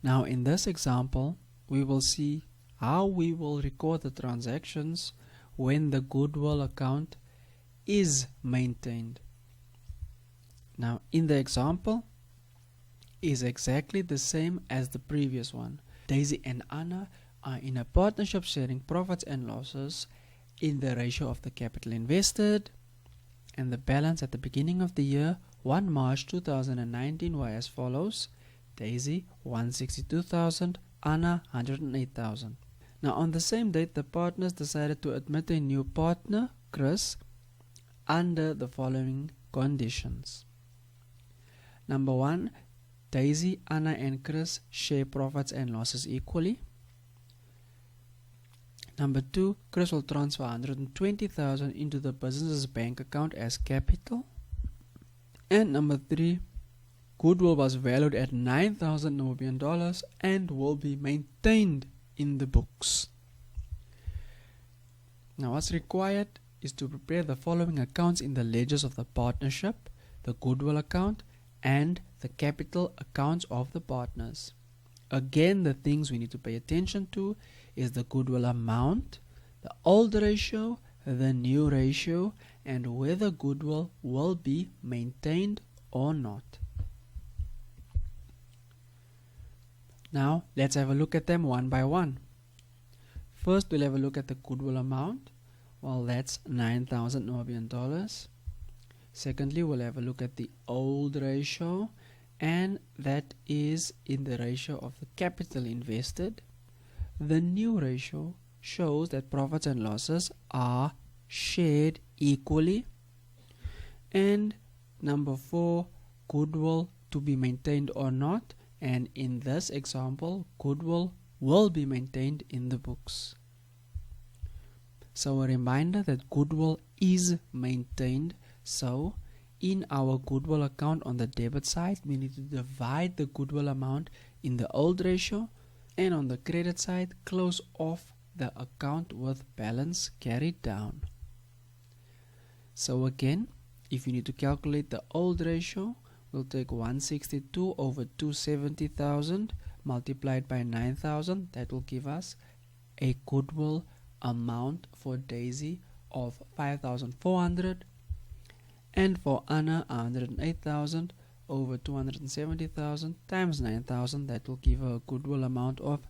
Now in this example, we will see how we will record the transactions when the Goodwill account is maintained. Now in the example is exactly the same as the previous one. Daisy and Anna are in a partnership sharing profits and losses in the ratio of the capital invested, and the balance at the beginning of the year 1 March 2019 were as follows: Daisy 162,000, Anna 108,000. Now on the same date, the partners decided to admit a new partner, Chris, under the following conditions. Number 1, Daisy, Anna and Chris share profits and losses equally. Number 2, Chris will transfer 120,000 into the business's bank account as capital. And number 3, Goodwill was valued at $9,000 Namibian and will be maintained in the books. Now what's required is to prepare the following accounts in the ledgers of the partnership, the Goodwill account and the capital accounts of the partners. Again, the things we need to pay attention to is the Goodwill amount, the old ratio, the new ratio, and whether Goodwill will be maintained or not. Now let's have a look at them one by one. First, we'll have a look at the Goodwill amount. Well, that's $9,000 Namibian. Secondly, we'll have a look at the old ratio, and that is in the ratio of the capital invested. The new ratio shows that profits and losses are shared equally. And number 4, Goodwill to be maintained or not, and in this example, Goodwill will be maintained in the books. So a reminder that Goodwill is maintained. So in our Goodwill account on the debit side, we need to divide the Goodwill amount in the old ratio, and on the credit side, close off the account with balance carried down. So again, if you need to calculate the old ratio, we'll take 162 over 270,000 multiplied by 9,000. That will give us a Goodwill amount for Daisy of 5,400, and for Anna 108,000 over 270,000 times 9,000. That will give her a Goodwill amount of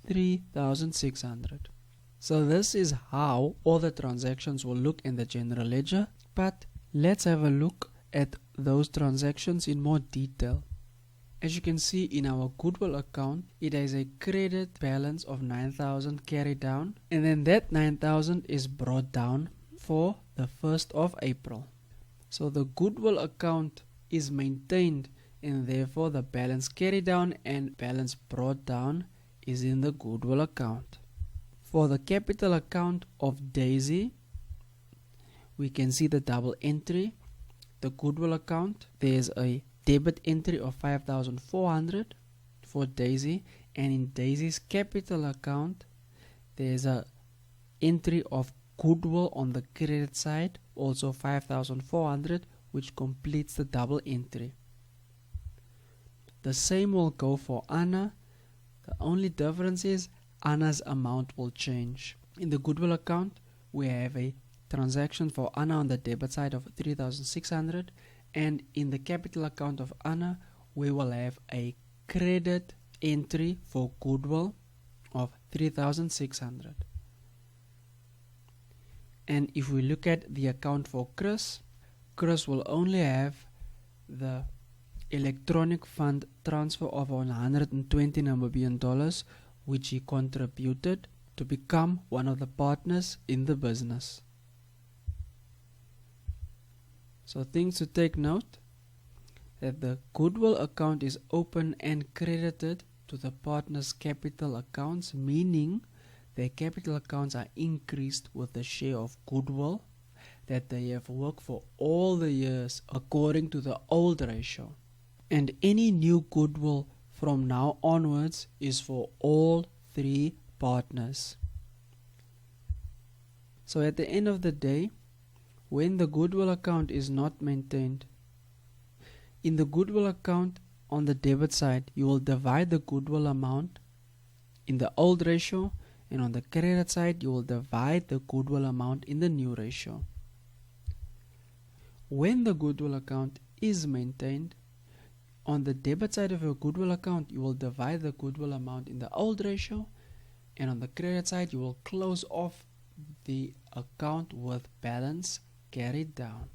3,600. So this is how all the transactions will look in the general ledger, but let's have a look at those transactions in more detail. As you can see in our Goodwill account, it has a credit balance of 9,000 carried down, and then that 9,000 is brought down for the 1st of April. So the Goodwill account is maintained, and therefore the balance carried down and balance brought down is in the Goodwill account. For the capital account of Daisy, we can see the double entry. The Goodwill account, there's a debit entry of 5,400 for Daisy, and in Daisy's capital account there's a entry of Goodwill on the credit side, also 5,400, which completes the double entry. The same will go for Anna. The only difference is Anna's amount will change. In the Goodwill account, we have a transaction for Anna on the debit side of 3,600, and in the capital account of Anna, we will have a credit entry for Goodwill of 3,600. And if we look at the account for Chris, Chris will only have the electronic fund transfer of 120 Namibian dollars, which he contributed to become one of the partners in the business. So things to take note, that the Goodwill account is open and credited to the partners' capital accounts, meaning their capital accounts are increased with the share of Goodwill that they have worked for all the years according to the old ratio. And any new Goodwill from now onwards is for all 3 partners. So at the end of the day, when the Goodwill account is not maintained, in the Goodwill account on the debit side, you will divide the goodwill amount in the old ratio, and on the credit side, you will divide the goodwill amount in the new ratio. When the goodwill account is maintained, on the debit side of your goodwill account, you will divide the goodwill amount in the old ratio, and on the credit side, you will close off the account with balance carried down.